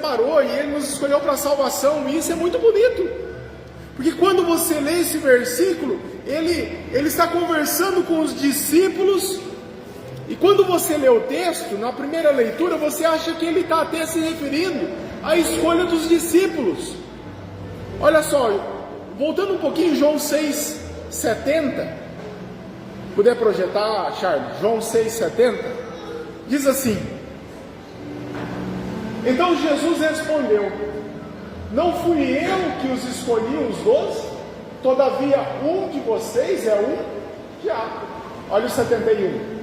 separou e Ele nos escolheu para a salvação, e isso é muito bonito, porque quando você lê esse versículo, ele está conversando com os discípulos, e quando você lê o texto, na primeira leitura, você acha que ele está até se referindo à escolha dos discípulos. Olha só, voltando um pouquinho, João 6,70, puder projetar, Charles, João 6,70, diz assim: então Jesus respondeu: não fui eu que os escolhi os 12? Todavia um de vocês é um diabo. Olha o 71.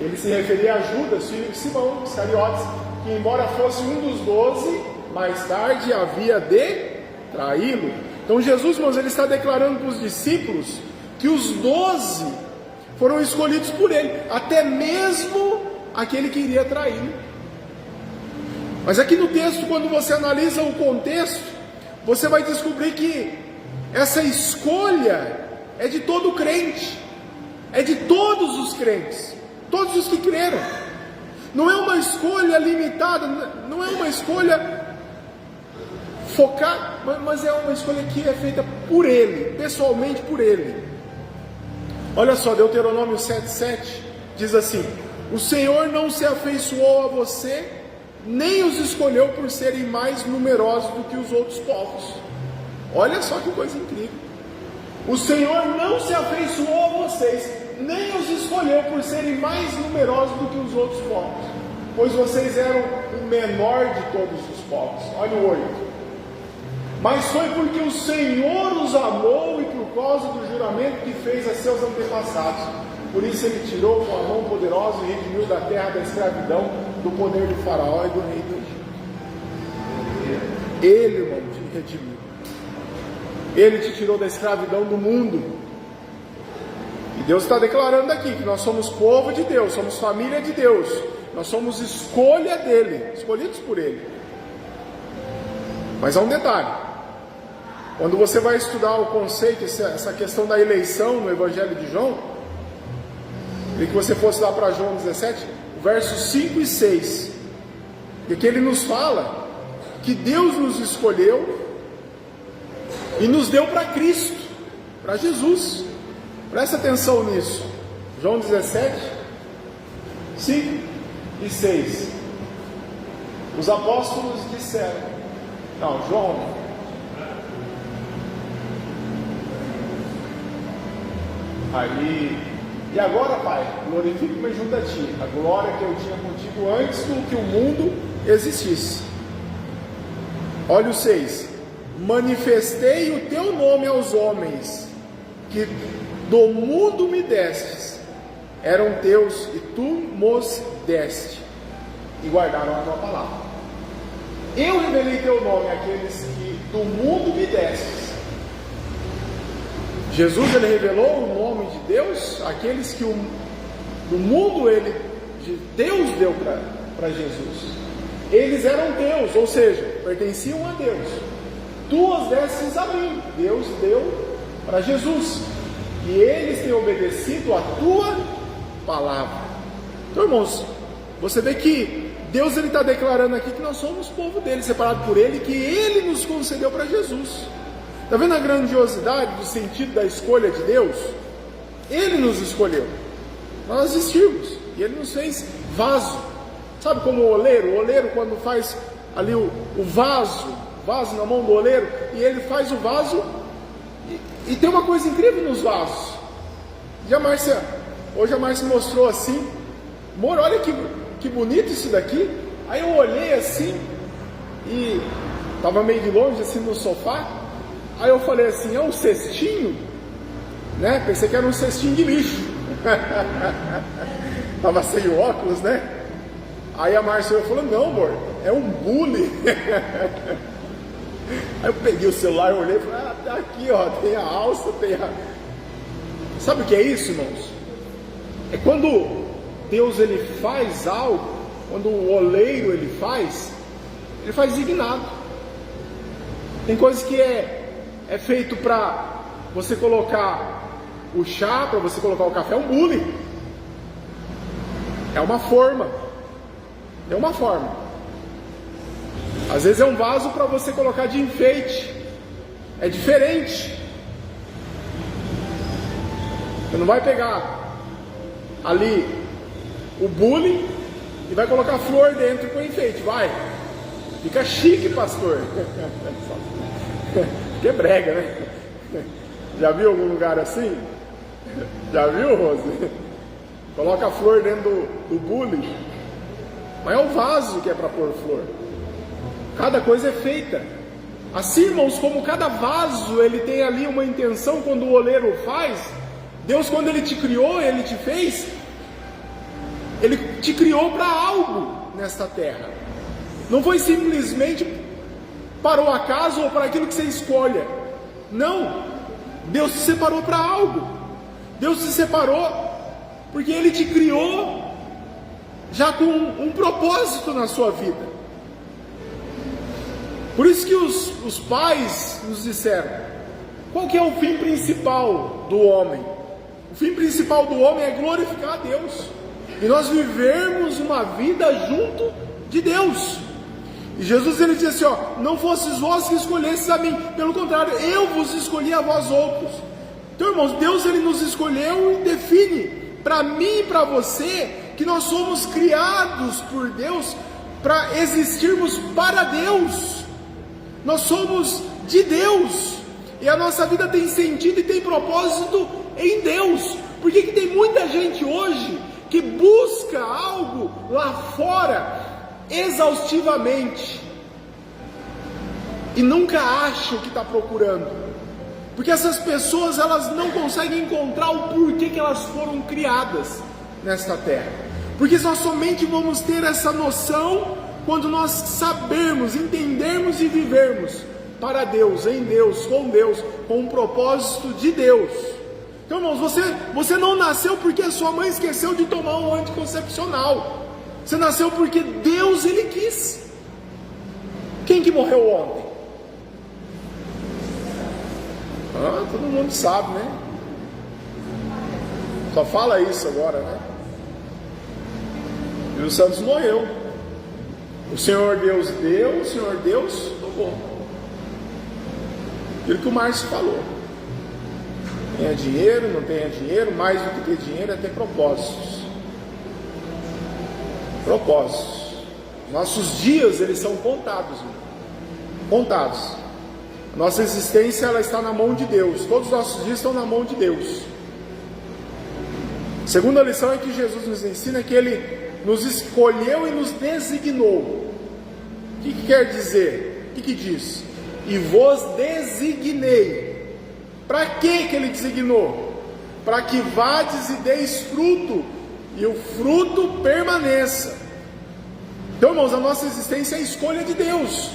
Ele se referia a Judas, filho de Simão Iscariotes, que embora fosse um dos 12, mais tarde havia de traí-lo. Então Jesus, irmãos, ele está declarando para os discípulos que os 12 foram escolhidos por ele, até mesmo aquele que iria traí-lo. Mas aqui no texto, quando você analisa o contexto, você vai descobrir que essa escolha é de todo crente, é de todos os crentes, todos os que creram. Não é uma escolha limitada, não é uma escolha focada, mas é uma escolha que é feita por Ele, pessoalmente por Ele. Olha só, Deuteronômio 7,7 diz assim: o Senhor não se afeiçoou a você, nem os escolheu por serem mais numerosos do que os outros povos. Olha só que coisa incrível. O Senhor não se afeiçoou a vocês, nem os escolheu por serem mais numerosos do que os outros povos, pois vocês eram o menor de todos os povos. Olha o 8. Mas foi porque o Senhor os amou e por causa do juramento que fez a seus antepassados. Por isso ele tirou com a mão poderosa e redimiu da terra da escravidão, do poder do faraó e do rei do Egito. Ele, irmão, te redimiu. Ele te tirou da escravidão do mundo. E Deus está declarando aqui que nós somos povo de Deus, somos família de Deus, nós somos escolha dele, escolhidos por ele. Mas há um detalhe: quando você vai estudar o conceito, essa questão da eleição no Evangelho de João, queria que você fosse lá para João 17, versos 5 e 6, e que ele nos fala que Deus nos escolheu e nos deu para Cristo, para Jesus. Presta atenção nisso. João 17, 5 e 6. Os apóstolos disseram, João, aí, e agora, Pai, glorifico-me junto a Ti, a glória que eu tinha contigo antes do que o mundo existisse. Olha o 6. Manifestei o Teu nome aos homens, que do mundo me destes, eram Teus, e Tu mos deste, e guardaram a Tua palavra. Eu revelei Teu nome àqueles que do mundo me destes. Jesus, ele revelou o nome de Deus àqueles que do mundo Deus deu para Jesus. Eles eram Deus, ou seja, pertenciam a Deus. Tu os destes a mim, Deus deu para Jesus, e eles têm obedecido a Tua palavra. Então, irmãos, você vê que Deus está declarando aqui que nós somos povo dele, separado por ele, que ele nos concedeu para Jesus. Está vendo a grandiosidade do sentido da escolha de Deus? Ele nos escolheu, nós existimos, e ele nos fez vaso. Sabe como o oleiro quando faz ali o vaso na mão do oleiro, e ele faz o vaso, e tem uma coisa incrível nos vasos. Hoje a Márcia mostrou assim, amor, olha que bonito isso daqui. Aí eu olhei assim, e estava meio de longe assim no sofá. Aí eu falei assim, é um cestinho? Né? Pensei que era um cestinho de lixo. Estava sem óculos, né? Aí a Márcia falou, não, amor, é um bule. Aí eu peguei o celular, olhei e falei, tá aqui, ó, tem a alça, tem a... Sabe o que é isso, irmãos? É quando Deus ele faz algo, quando o oleiro ele faz indignado. Tem coisas que é feito para você colocar o chá, para você colocar o café, é um bule. É uma forma. Às vezes é um vaso para você colocar de enfeite. É diferente. Você não vai pegar ali o bule e vai colocar flor dentro com enfeite, vai. Fica chique, pastor. Que brega, né? Já viu algum lugar assim? Já viu, Rose? Coloca a flor dentro do bule. Mas é o vaso que é para pôr flor. Cada coisa é feita. Assim, irmãos, como cada vaso ele tem ali uma intenção quando o oleiro faz, Deus, quando Ele te criou, Ele te fez, Ele te criou para algo nesta terra. Não foi simplesmente para o acaso ou para aquilo que você escolha. Não, Deus te separou para algo. Deus te separou porque Ele te criou já com um propósito na sua vida. Por isso que os pais nos disseram, qual que é o fim principal do homem? O fim principal do homem é glorificar a Deus, e nós vivermos uma vida junto de Deus. E Jesus ele diz assim, não fosses vós que escolhesses a mim, pelo contrário, eu vos escolhi a vós outros. Então, irmãos, Deus ele nos escolheu e define para mim e para você que nós somos criados por Deus para existirmos para Deus. Nós somos de Deus, e a nossa vida tem sentido e tem propósito em Deus. Por que tem muita gente hoje que busca algo lá fora exaustivamente e nunca acha o que está procurando? Porque essas pessoas elas não conseguem encontrar o porquê que elas foram criadas nesta terra. Porque nós somente vamos ter essa noção quando nós sabermos, entendermos e vivermos para Deus, em Deus, com um propósito de Deus. Então, irmãos, você não nasceu porque a sua mãe esqueceu de tomar um anticoncepcional. Você nasceu porque Deus ele quis. Quem que morreu ontem? Todo mundo sabe, né? Só fala isso agora, né? Júlio Santos morreu. O Senhor Deus deu, o Senhor Deus tomou. Aquilo que o Márcio falou. Tenha dinheiro, não tenha dinheiro, mais do que ter dinheiro é ter propósitos. Propósitos. Nossos dias, eles são contados, irmão. Contados. A nossa existência, ela está na mão de Deus. Todos os nossos dias estão na mão de Deus. A segunda lição é que Jesus nos ensina que Ele nos escolheu e nos designou. O que quer dizer? O que diz? E vos designei. Para que Ele designou? Para que vades e deis fruto, e o fruto permaneça. Então, irmãos, a nossa existência é a escolha de Deus.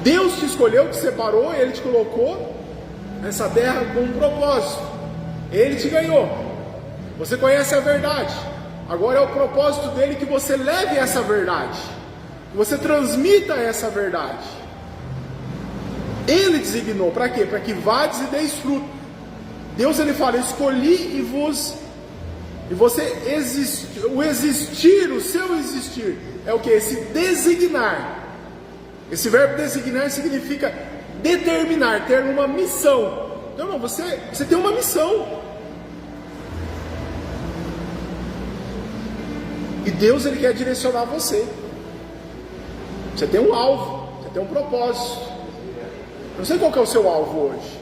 Deus te escolheu, te separou, Ele te colocou nessa terra com um propósito. Ele te ganhou. Você conhece a verdade. Agora é o propósito dele que você leve essa verdade, que você transmita essa verdade. Ele designou, para quê? Para que vades e deis fruto. Deus ele fala, escolhi e você existe, o existir, o seu existir, é o que? Esse designar. Esse verbo designar significa determinar, ter uma missão. Então, irmão, você tem uma missão. E Deus ele quer direcionar você. Você tem um alvo, você tem um propósito. Não sei qual que é o seu alvo hoje,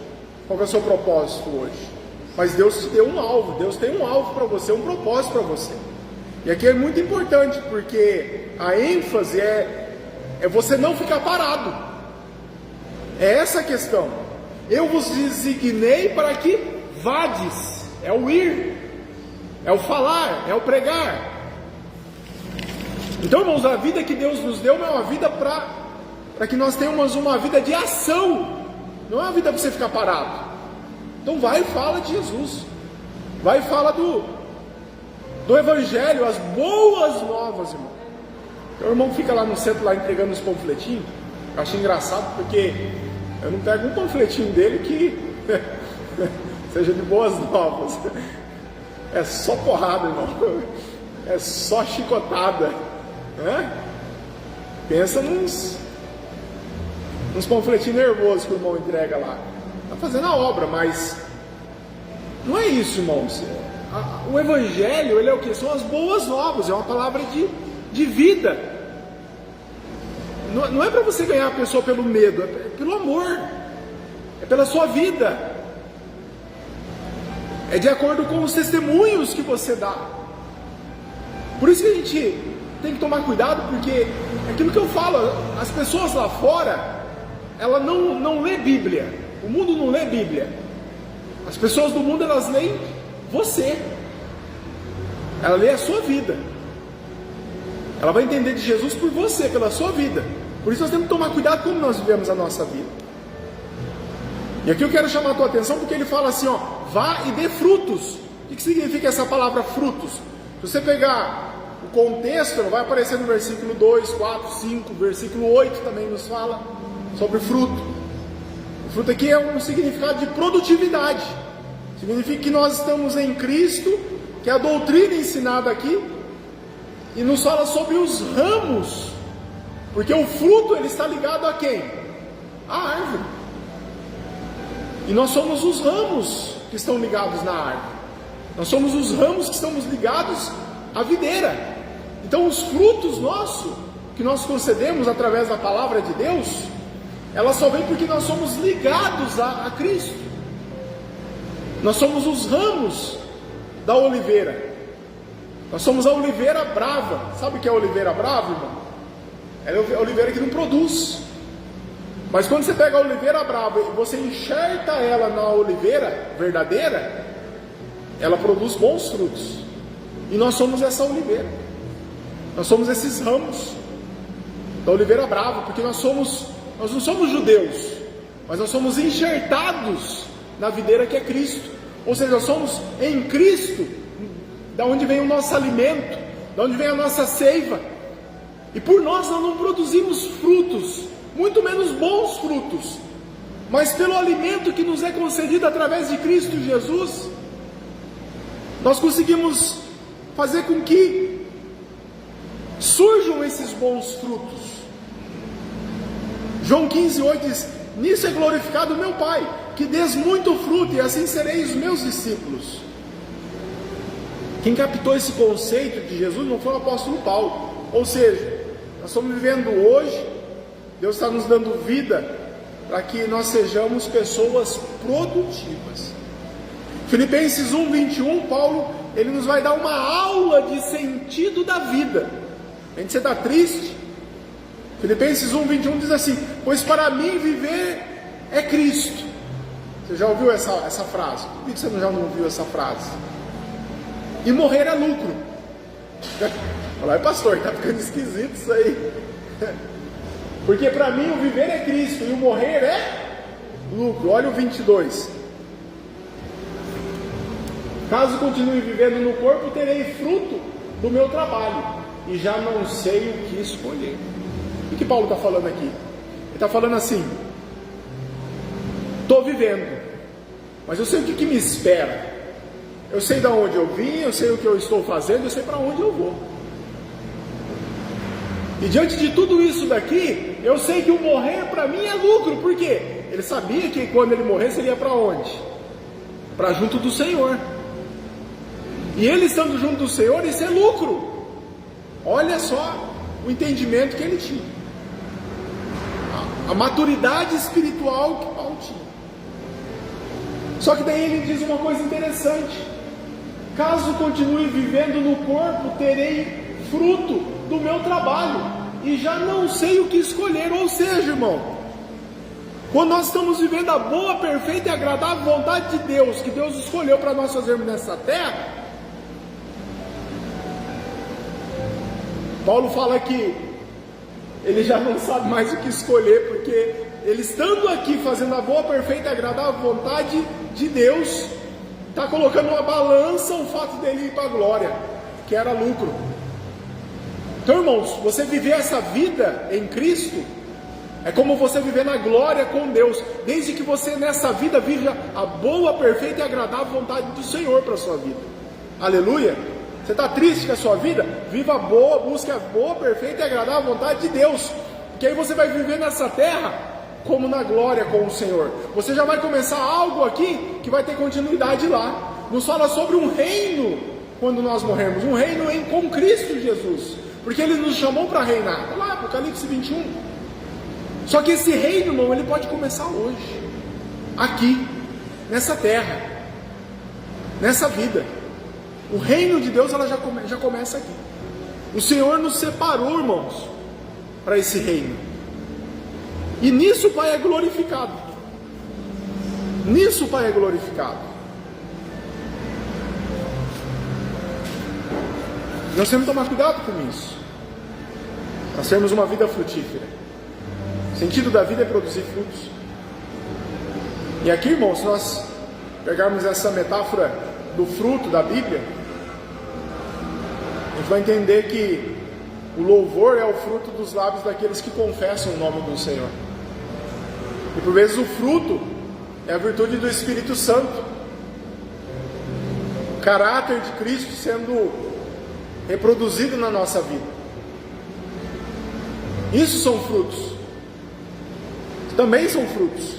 qual que é o seu propósito hoje, mas Deus te deu um alvo. Deus tem um alvo para você, um propósito para você. E aqui é muito importante, porque a ênfase é você não ficar parado. É essa a questão. Eu vos designei para que vades. É o ir, é o falar, é o pregar. Então, irmãos, a vida que Deus nos deu não é uma vida para que nós tenhamos uma vida de ação. Não é uma vida para você ficar parado. Então vai e fala de Jesus. Vai e fala do Evangelho, as boas novas, irmão. Então, o irmão fica lá no centro, lá entregando os panfletinhos. Eu acho engraçado, porque eu não pego um panfletinho dele que seja de boas novas. É só porrada, irmão. É só chicotada. Pensa nos panfletinhos nervosos que o irmão entrega lá. Está fazendo a obra, mas não é isso, irmãos. O Evangelho, ele é o que? São as boas novas, é uma palavra de vida. Não é para você ganhar a pessoa pelo medo, é pelo amor, é pela sua vida, é de acordo com os testemunhos que você dá. Por isso que a gente tem que tomar cuidado, porque é aquilo que eu falo, as pessoas lá fora, ela não lê Bíblia, o mundo não lê Bíblia, as pessoas do mundo, elas leem você, ela lê a sua vida, ela vai entender de Jesus por você, pela sua vida. Por isso nós temos que tomar cuidado como nós vivemos a nossa vida. E aqui eu quero chamar a tua atenção, porque ele fala assim, ó, vá e dê frutos. O que significa essa palavra frutos? Se você pegar o contexto, vai aparecer no versículo 2, 4, 5, versículo 8 também nos fala sobre fruto. O fruto aqui é um significado de produtividade. Significa que nós estamos em Cristo, que é a doutrina ensinada aqui, e nos fala sobre os ramos, porque o fruto, ele está ligado a quem? A árvore. E nós somos os ramos que estão ligados na árvore. Nós somos os ramos que estamos ligados à videira. Então os frutos nossos, que nós concedemos através da palavra de Deus, ela só vem porque nós somos ligados a Cristo. Nós somos os ramos da oliveira. Nós somos a oliveira brava. Sabe o que é a oliveira brava, irmão? É a oliveira que não produz. Mas quando você pega a oliveira brava e você enxerta ela na oliveira verdadeira, ela produz bons frutos. E nós somos essa oliveira. Nós somos esses ramos da oliveira brava, porque nós não somos judeus, mas nós somos enxertados na videira que é Cristo. Ou seja, nós somos em Cristo, da onde vem o nosso alimento, da onde vem a nossa seiva. E por nós não produzimos frutos, muito menos bons frutos, mas pelo alimento que nos é concedido através de Cristo Jesus, nós conseguimos fazer com que surjam esses bons frutos. João 15:8 diz: nisso é glorificado o meu Pai, que dês muito fruto, e assim sereis os meus discípulos. Quem captou esse conceito de Jesus não foi o apóstolo Paulo. Ou seja, nós estamos vivendo hoje, Deus está nos dando vida para que nós sejamos pessoas produtivas. Filipenses 1:21, Paulo, ele nos vai dar uma aula de sentido da vida. A gente está triste. Filipenses 1:21 diz assim: pois para mim viver é Cristo. Você já ouviu essa frase? Por que você já não ouviu essa frase? E morrer é lucro. Olha aí, pastor, está ficando esquisito isso aí. Porque para mim o viver é Cristo e o morrer é lucro. Olha o 22. Caso continue vivendo no corpo, terei fruto do meu trabalho, e já não sei o que escolher. O que Paulo está falando aqui? Ele está falando assim: estou vivendo, mas eu sei o que me espera. Eu sei de onde eu vim, eu sei o que eu estou fazendo, eu sei para onde eu vou. E diante de tudo isso daqui, eu sei que o morrer para mim é lucro. Por quê? Ele sabia que quando ele morresse, ele ia para onde? Para junto do Senhor. E ele estando junto do Senhor, isso é lucro. Olha só o entendimento que ele tinha, a maturidade espiritual que Paulo tinha. Só que daí ele diz uma coisa interessante: caso continue vivendo no corpo, terei fruto do meu trabalho, e já não sei o que escolher. Ou seja, irmão, quando nós estamos vivendo a boa, perfeita e agradável vontade de Deus, que Deus escolheu para nós fazermos nessa terra, Paulo fala que ele já não sabe mais o que escolher, porque ele estando aqui fazendo a boa, perfeita e agradável vontade de Deus, está colocando uma balança o fato dele ir para a glória, que era lucro. Então, irmãos, você viver essa vida em Cristo é como você viver na glória com Deus, desde que você nessa vida viva a boa, perfeita e agradável vontade do Senhor para a sua vida. Aleluia! Você está triste com a sua vida? Viva a boa, busque a boa, perfeita e agradável vontade de Deus. Porque aí você vai viver nessa terra como na glória com o Senhor. Você já vai começar algo aqui que vai ter continuidade lá. Nos fala sobre um reino quando nós morrermos. Um reino com Cristo Jesus. Porque Ele nos chamou para reinar. Está lá, Apocalipse 21. Só que esse reino, irmão, ele pode começar hoje. Aqui, nessa terra. Nessa vida. O reino de Deus ela já começa aqui. O Senhor nos separou, irmãos, para esse reino. E nisso o Pai é glorificado. Nisso o Pai é glorificado. Nós temos que tomar cuidado com isso. Nós temos uma vida frutífera. O sentido da vida é produzir frutos. E aqui, irmãos, se nós pegarmos essa metáfora do fruto da Bíblia, a gente vai entender que o louvor é o fruto dos lábios daqueles que confessam o nome do Senhor. E por vezes o fruto é a virtude do Espírito Santo, o caráter de Cristo sendo reproduzido na nossa vida. Isso são frutos. Também são frutos.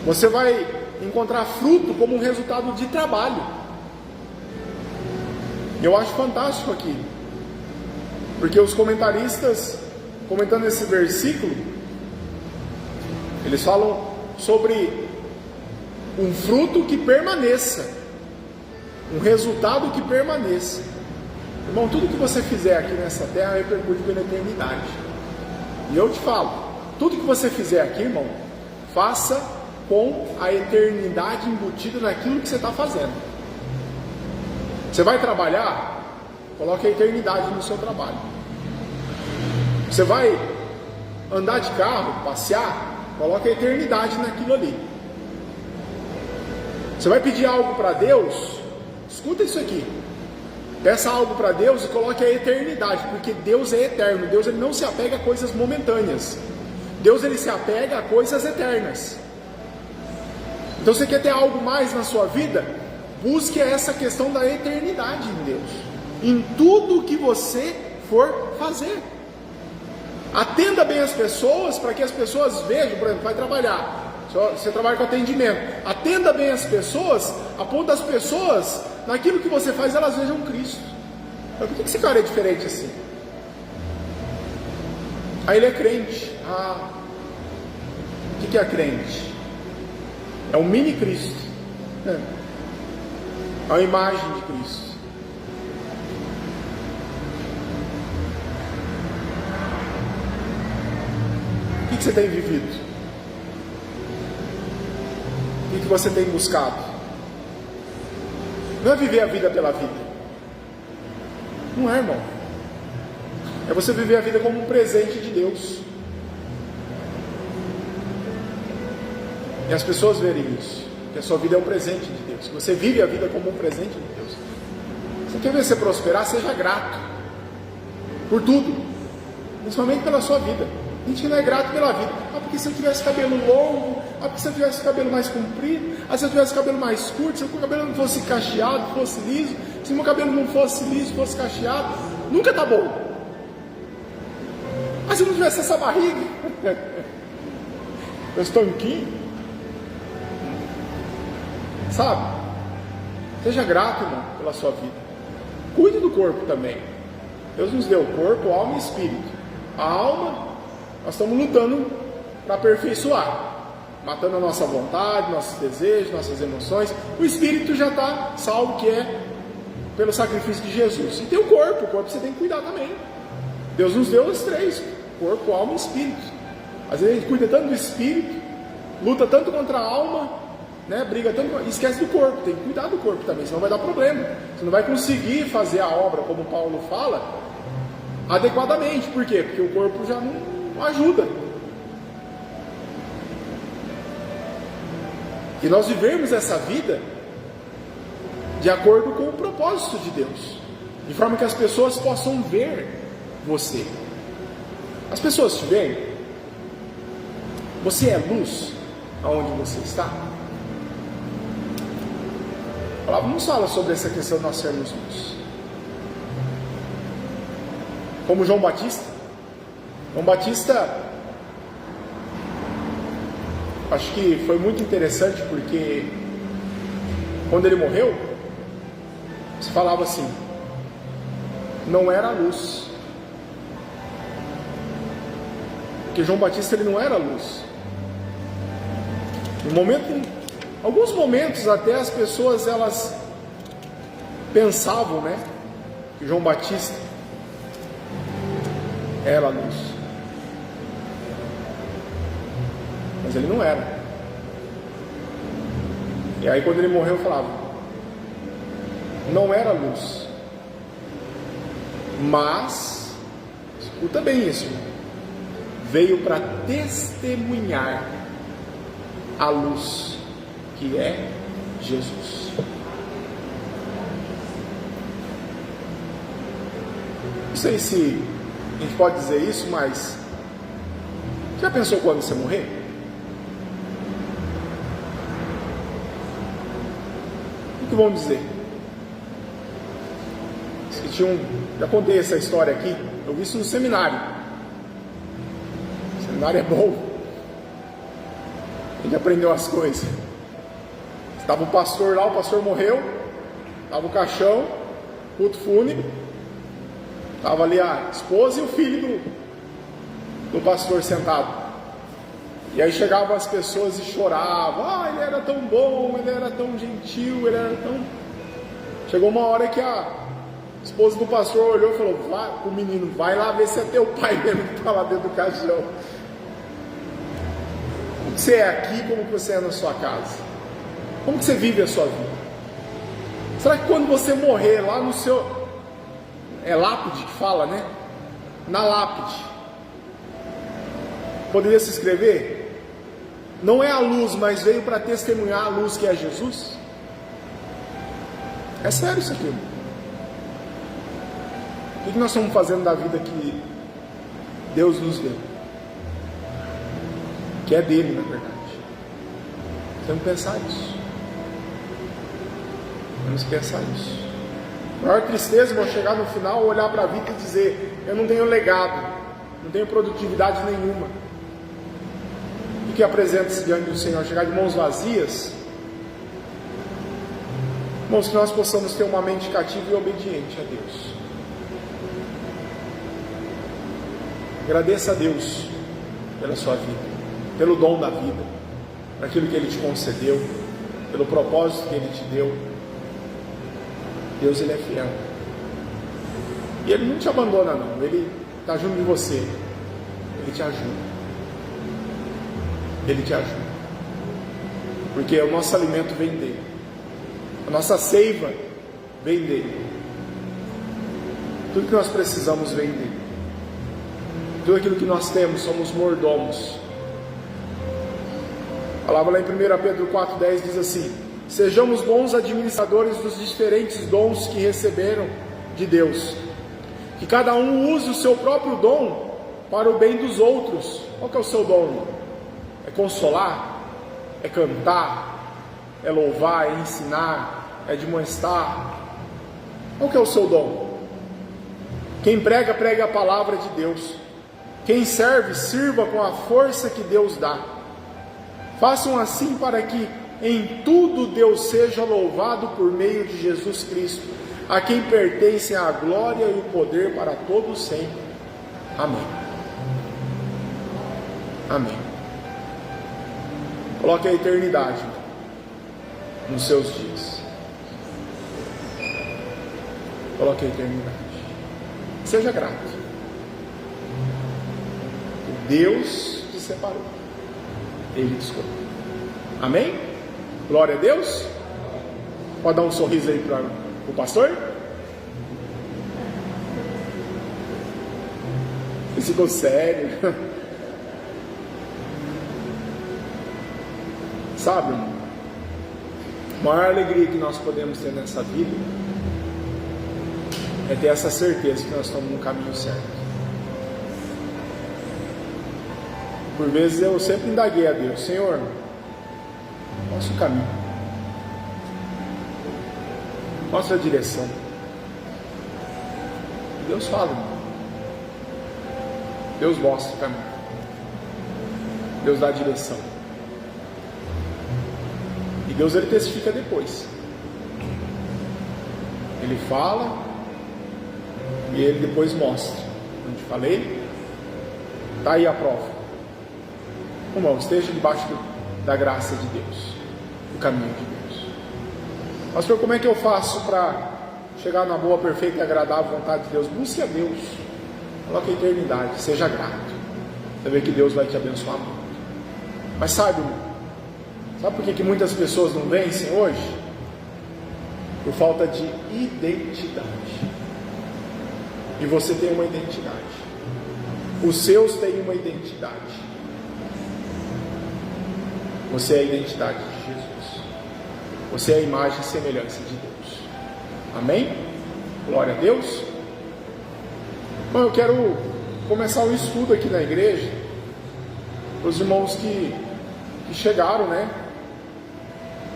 Você vai encontrar fruto como um resultado de trabalho. Eu acho fantástico aqui, porque os comentaristas, comentando esse versículo, eles falam sobre um fruto que permaneça, um resultado que permaneça. Irmão, tudo que você fizer aqui nessa terra repercute pela eternidade. E eu te falo, tudo que você fizer aqui, irmão, faça com a eternidade embutida naquilo que você está fazendo. Você vai trabalhar? Coloque a eternidade no seu trabalho. Você vai andar de carro, passear? Coloque a eternidade naquilo ali. Você vai pedir algo para Deus? Escuta isso aqui. Peça algo para Deus e coloque a eternidade, porque Deus é eterno. Deus ele não se apega a coisas momentâneas. Deus ele se apega a coisas eternas. Então você quer ter algo mais na sua vida? Busque essa questão da eternidade em Deus, em tudo que você for fazer. Atenda bem as pessoas, para que as pessoas vejam. Por exemplo, vai trabalhar, você trabalha com atendimento, atenda bem as pessoas, a ponto das pessoas, naquilo que você faz, elas vejam Cristo. Mas por que esse cara é diferente assim? Aí ele é crente. O que é crente? É um mini Cristo. É a imagem de Cristo. O que você tem vivido? O que você tem buscado? Não é viver a vida pela vida. Não é, irmão. É você viver a vida como um presente de Deus. E as pessoas verem isso, que a sua vida é um presente de Deus, que você vive a vida como um presente de Deus. Você quer ver você prosperar? Seja grato por tudo, principalmente pela sua vida. A gente não é grato pela vida. Porque se eu tivesse cabelo longo, porque se eu tivesse cabelo mais comprido, se eu tivesse cabelo mais curto, se o meu cabelo não fosse cacheado, fosse liso, se o meu cabelo não fosse liso, fosse cacheado, nunca tá bom. Mas se eu não tivesse essa barriga, esse tanquinho, sabe? Seja grato, irmão, pela sua vida. Cuide do corpo também. Deus nos deu corpo, alma e espírito. A alma, nós estamos lutando para aperfeiçoar, matando a nossa vontade, nossos desejos, nossas emoções. O espírito já está salvo, que é pelo sacrifício de Jesus. E tem o corpo você tem que cuidar também. Deus nos deu os três: corpo, alma e espírito. Às vezes a gente cuida tanto do espírito, luta tanto contra a alma, briga tanto, esquece do corpo. Tem que cuidar do corpo também, senão vai dar problema. Você não vai conseguir fazer a obra, como Paulo fala, adequadamente. Por quê? Porque o corpo já não ajuda. E nós vivemos essa vida de acordo com o propósito de Deus, de forma que as pessoas possam ver você. As pessoas te veem. Você é luz aonde você está. palavra nos fala sobre essa questão de nós sermos luz. Como João Batista. João Batista, acho que foi muito interessante, porque quando ele morreu, se falava assim: não era a luz. Porque João Batista, ele não era a luz. Alguns momentos até as pessoas, elas pensavam, né, que João Batista era a luz. Mas ele não era. E aí quando ele morreu, falava: não era a luz, mas, escuta bem isso, veio para testemunhar a luz, que é Jesus. Não sei se a gente pode dizer isso, mas já pensou quando você morrer? O que vão dizer? Já contei essa história aqui, eu vi isso no seminário. O seminário é bom, a gente aprendeu as coisas. Estava o pastor lá, o pastor morreu, estava o caixão, culto fúnebre, estava ali a esposa e o filho do pastor sentado. E aí chegavam as pessoas e choravam: ah, ele era tão bom, ele era tão gentil, ele era tão... Chegou uma hora que a esposa do pastor olhou e falou: vai pro menino, vai lá ver se é teu pai mesmo que está lá dentro do caixão. Como que você é aqui, como que você é na sua casa? Como que você vive a sua vida? Será que quando você morrer lá no seu... É lápide que fala, né? Na lápide poderia se escrever: não é a luz, mas veio para testemunhar a luz, que é Jesus? É sério isso aqui. O que nós estamos fazendo da vida que Deus nos deu? Que é dele, na verdade. Temos que pensar isso. Vamos pensar isso. A maior tristeza, vou chegar no final, olhar para a vida e dizer: eu não tenho legado, não tenho produtividade nenhuma. O que apresenta-se diante do Senhor? Chegar de mãos vazias? Irmãos, que nós possamos ter uma mente cativa e obediente a Deus. Agradeça a Deus pela sua vida, pelo dom da vida, por aquilo que Ele te concedeu, pelo propósito que Ele te deu. Deus, Ele é fiel. E Ele não te abandona não, Ele está junto de você. Ele te ajuda. Ele te ajuda. Porque o nosso alimento vem dEle. A nossa seiva vem dEle. Tudo que nós precisamos vem dEle. Tudo aquilo que nós temos, somos mordomos. A palavra lá em 1 Pedro 4,10 diz assim: sejamos bons administradores dos diferentes dons que receberam de Deus. Que cada um use o seu próprio dom para o bem dos outros. Qual que é o seu dom? É consolar? É cantar? É louvar? É ensinar? É admoestar? Qual que é o seu dom? Quem prega, prega a palavra de Deus. Quem serve, sirva com a força que Deus dá. Façam assim para que em tudo Deus seja louvado por meio de Jesus Cristo, a quem pertencem a glória e o poder para todos sempre. Amém. Amém. Coloque a eternidade nos seus dias. Coloque a eternidade. Seja grato. Deus te separou. Ele te escolheu. Amém? Glória a Deus. Pode dar um sorriso aí para o pastor? Ele ficou sério. Sabe, a maior alegria que nós podemos ter nessa vida é ter essa certeza que nós estamos no caminho certo. Por vezes eu sempre indaguei a Deus: Senhor, nosso caminho. mostra a direção. Deus fala, irmão. Deus mostra o caminho. Deus dá a direção. E Deus, ele testifica depois. Ele fala e ele depois mostra. Como eu te falei, está aí a prova. Irmão, esteja debaixo da graça de Deus, do caminho de Deus. Pastor, como é que eu faço para chegar na boa, perfeita e agradável vontade de Deus? Busque a Deus. Coloque a eternidade, seja grato. Você vê que Deus vai te abençoar muito. Mas sabe por que muitas pessoas não vencem hoje? Por falta de identidade. E você tem uma identidade. Os seus têm uma identidade. Você é a identidade de Jesus. Você é a imagem e semelhança de Deus. Amém? Glória a Deus. Bom, eu quero começar o estudo aqui na igreja. Os irmãos que chegaram, né?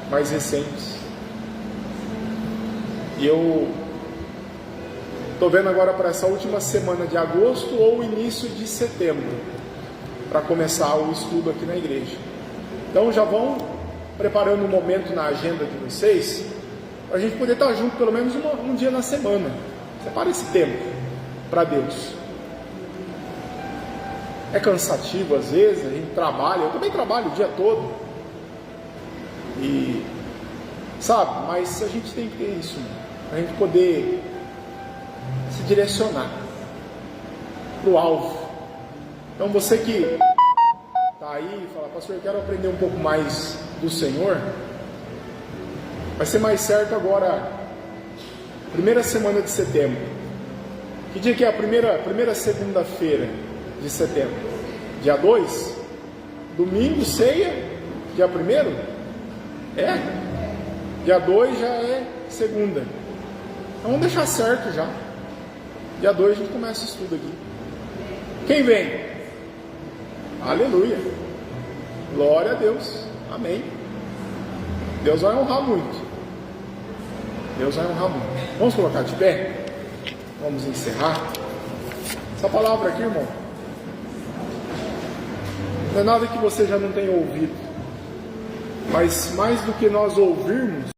Mais recentes. E eu estou vendo agora para essa última semana de agosto ou início de setembro, para começar o estudo aqui na igreja. Então já vão preparando um momento na agenda de vocês, para a gente poder estar junto pelo menos um dia na semana. Separa esse tempo para Deus. É cansativo às vezes, a gente trabalha, eu também trabalho o dia todo. E sabe, mas a gente tem que ter isso, para a gente poder se direcionar para o alvo. Então você que está aí e fala, pastor, eu quero aprender um pouco mais do Senhor, vai ser mais certo agora, primeira semana de setembro. Que dia que é a primeira segunda-feira de setembro? Dia 2? Domingo, ceia? Dia 1º? É? Dia 2 já é segunda. Então vamos deixar certo já. Dia 2 a gente começa o estudo aqui. Quem vem? Aleluia. Glória a Deus. Amém. Deus vai honrar muito. Deus vai honrar muito. Vamos colocar de pé? Vamos encerrar. Essa palavra aqui, irmão, não é nada que você já não tenha ouvido. Mas mais do que nós ouvirmos,